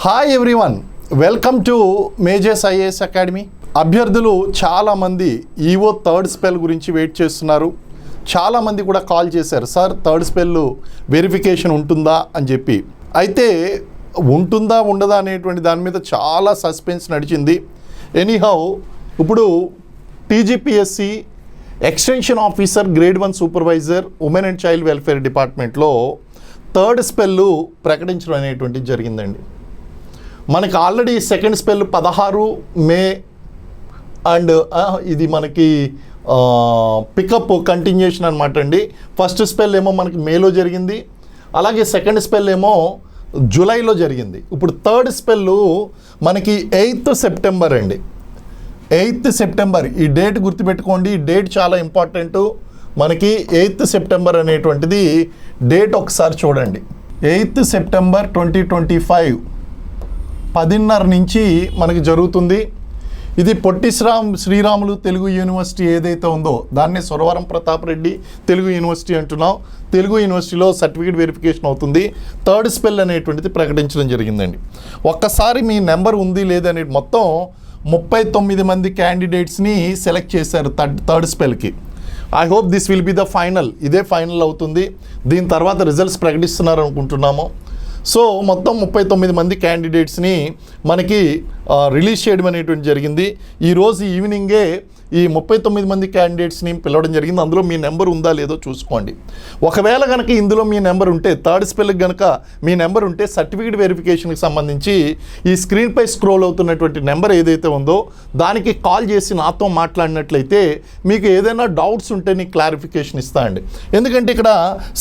Hi everyone, welcome to majors IAS academy. అభ్యర్థులు చాలామంది EO third spell గురించి wait చేస్తున్నారు. చాలామంది కూడా కాల్ చేశారు, సార్ థర్డ్ స్పెల్ వెరిఫికేషన్ ఉంటుందా అని చెప్పి. అయితే ఉంటుందా ఉండదా అనేటువంటి దాని మీద చాలా సస్పెన్స్ నడిచింది. ఎనీహౌ ఇప్పుడు TGPSC extension officer grade 1 supervisor women and child welfare డిపార్ట్మెంట్లో థర్డ్ స్పెల్ ప్రకటించడం అనేటువంటిది జరిగిందండి. మనకి already second spell 16 May and ఇది మనకి పికప్ కంటిన్యూషన్ అనమాట అండి. ఫస్ట్ స్పెల్ ఏమో మనకి మేలో జరిగింది, అలాగే సెకండ్ స్పెల్ ఏమో జూలైలో జరిగింది. ఇప్పుడు థర్డ్ స్పెల్ మనకి 8th సెప్టెంబర్ అండి. 8th సెప్టెంబర్ ఈ డేట్ గుర్తుపెట్టుకోండి. ఈ డేట్ చాలా ఇంపార్టెంట్. మనకి 8th సెప్టెంబర్ అనేటువంటిది డేట్ ఒకసారి చూడండి. 8th సెప్టెంబర్ 2025 10:30 నుంచి మనకి జరుగుతుంది. ఇది పొట్టి శ్రీరాములు తెలుగు యూనివర్సిటీ ఏదైతే ఉందో దాన్నే సురవరం ప్రతాప్ రెడ్డి తెలుగు యూనివర్సిటీ అంటున్నాం. తెలుగు యూనివర్సిటీలో సర్టిఫికేట్ వెరిఫికేషన్ అవుతుంది. థర్డ్ స్పెల్ అనేటువంటిది ప్రకటించడం జరిగిందండి. ఒక్కసారి మీ నెంబర్ ఉంది లేదనే మొత్తం 39 మంది క్యాండిడేట్స్ని సెలెక్ట్ చేశారు థర్డ్ స్పెల్కి. I hope this will be the final. ఇదే ఫైనల్ అవుతుంది. దీని తర్వాత రిజల్ట్స్ ప్రకటిస్తున్నారు అనుకుంటున్నాము. సో మొత్తం 39 మంది క్యాండిడేట్స్ని మనకి రిలీజ్ చేయడం అనేటువంటి జరిగింది. ఈరోజు ఈవినింగే ఈ 39 మంది క్యాండిడేట్స్ని పిలవడం జరిగింది. అందులో మీ నెంబర్ ఉందా లేదో చూసుకోండి. ఒకవేళ కనుక ఇందులో మీ నెంబర్ ఉంటే, థర్డ్ స్పెల్కి కనుక మీ నెంబర్ ఉంటే సర్టిఫికేట్ వెరిఫికేషన్కి సంబంధించి ఈ స్క్రీన్పై స్క్రోల్ అవుతున్నటువంటి నెంబర్ ఏదైతే ఉందో దానికి కాల్ చేసి నాతో మాట్లాడినట్లయితే మీకు ఏదైనా డౌట్స్ ఉంటే నీకు క్లారిఫికేషన్ ఇస్తా అండి. ఎందుకంటే ఇక్కడ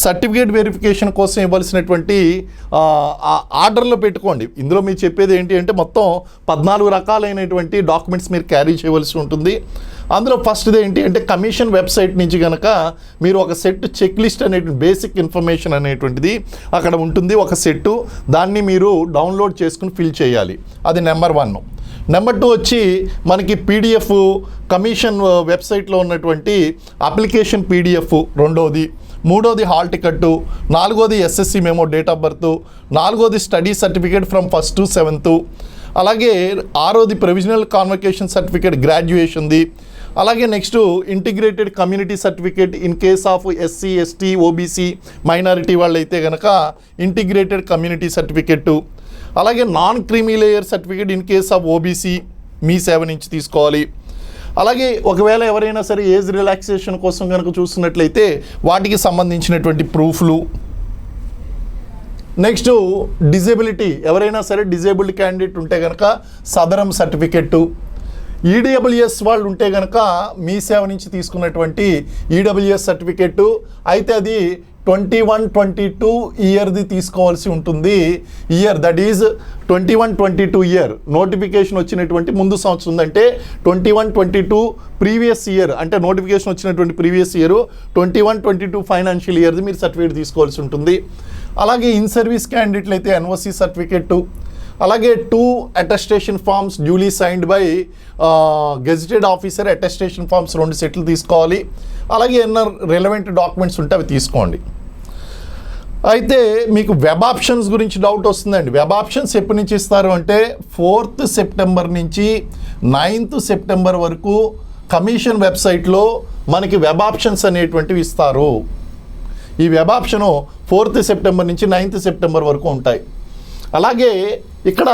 సర్టిఫికేట్ వెరిఫికేషన్ కోసం ఇవ్వాల్సినటువంటి ఆర్డర్లో పెట్టుకోండి. ఇందులో మీరు చెప్పేది ఏంటి అంటే మొత్తం 14 రకాలైనటువంటి డాక్యుమెంట్స్ మీరు క్యారీ చేయవలసి ఉంటుంది. అందులో ఫస్ట్ది ఏంటి అంటే కమిషన్ వెబ్సైట్ నుంచి కనుక మీరు ఒక సెట్ చెక్ లిస్ట్ అనేటువంటి బేసిక్ ఇన్ఫర్మేషన్ అనేటువంటిది అక్కడ ఉంటుంది. ఒక సెట్టు దాన్ని మీరు డౌన్లోడ్ చేసుకుని ఫిల్ చేయాలి. అది నెంబర్ 1. నెంబర్ 2 వచ్చి మనకి పీడిఎఫ్ కమిషన్ వెబ్సైట్లో ఉన్నటువంటి అప్లికేషన్ పీడిఎఫ్ రెండోది. మూడోది హాల్ టికెట్టు. నాలుగోది SSC memo date of birth. నాలుగోది study certificate from 1st to 7th. అలాగే ఆరోది ప్రొవిజనల్ కాన్వకేషన్ సర్టిఫికేట్ గ్రాడ్యుయేషన్ది. అలాగే next integrated community certificate in case of SC ST OBC minority వాళ్ళు అయితే కనుక ఇంటిగ్రేటెడ్ కమ్యూనిటీ సర్టిఫికేట్. అలాగే non creamy layer certificate in case of OBC మీ 7 నుంచి తీసుకోవాలి. అలాగే ఒకవేళ ఎవరైనా సరే ఏజ్ రిలాక్సేషన్ కోసం కనుక చూస్తున్నట్లయితే వాటికి సంబంధించినటువంటి ప్రూఫ్లు. నెక్స్ట్ డిజేబిలిటీ, ఎవరైనా సరే డిజేబుల్డ్ క్యాండిడేట్ ఉంటే కనుక సదరం సర్టిఫికెట్టు. ఈడబ్ల్యూఎస్ వాళ్ళు ఉంటే కనుక మీ 7 నుంచి తీసుకున్నటువంటి ఈడబ్ల్యూఎస్ సర్టిఫికెట్టు. అయితే అది 21-22 ఇయర్ది తీసుకోవాల్సి ఉంటుంది. Year that is 21-22 year. Notification వచ్చినటువంటి ముందు సంవత్సరం ఉందంటే 21-22 ప్రీవియస్ ఇయర్, అంటే నోటిఫికేషన్ వచ్చినటువంటి ప్రీవియస్ ఇయర్ 21-22 ఫైనాన్షియల్ ఇయర్ది మీరు సర్టిఫికేట్ తీసుకోవాల్సి ఉంటుంది. అలాగే ఇన్ సర్వీస్ క్యాండిడేట్లు అయితే ఎన్ఓసి సర్టిఫికెట్టు. అలాగే 2 attestation forms duly signed by gazetted officer attestation forms 2 సెట్లు తీసుకోవాలి. అలాగే ఏమన్నా రిలవెంట్ డాక్యుమెంట్స్ ఉంటే అవి తీసుకోండి. అయితే మీకు వెబ్ ఆప్షన్స్ గురించి డౌట్ వస్తుందండి. వెబ్ ఆప్షన్స్ ఎప్పటి నుంచి ఇస్తారు అంటే 4th సెప్టెంబర్ నుంచి 9th సెప్టెంబర్ వరకు కమిషన్ వెబ్సైట్లో మనకి వెబ్ ఆప్షన్స్ అనేటువంటివి ఇస్తారు. ఈ వెబ్ ఆప్షను 4th సెప్టెంబర్ నుంచి 9th సెప్టెంబర్ వరకు ఉంటాయి. అలాగే ఇక్కడ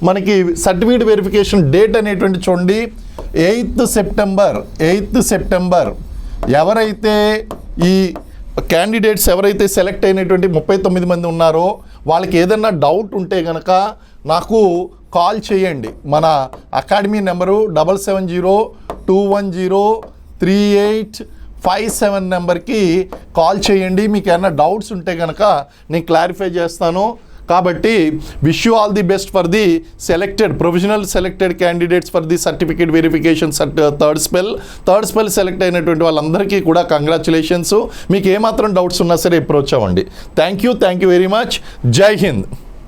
మనకి సర్టిఫికేట్ వెరిఫికేషన్ డేట్ అనేటువంటి చూడండి 8th సెప్టెంబర్. ఎవరైతే ఈ క్యాండిడేట్స్ ఎవరైతే సెలెక్ట్ అయినటువంటి 39 మంది ఉన్నారో వాళ్ళకి ఏదైనా డౌట్ ఉంటే కనుక నాకు కాల్ చేయండి. మన అకాడమీ నెంబరు 7702103857 నెంబర్కి కాల్ చేయండి. మీకు ఏమైనా డౌట్స్ ఉంటే కనుక నేను క్లారిఫై చేస్తాను. కాబట్టి wish you all the best for the selected provisional selected candidates for the certificate verification third spell select అయినటువంటి వాళ్ళందరికీ కూడా కంగ్రాచులేషన్స్. మీకు ఏమాత్రం డౌట్స్ ఉన్నా సరే అప్రోచ్ అవ్వండి. Thank you very much. జై హింద్.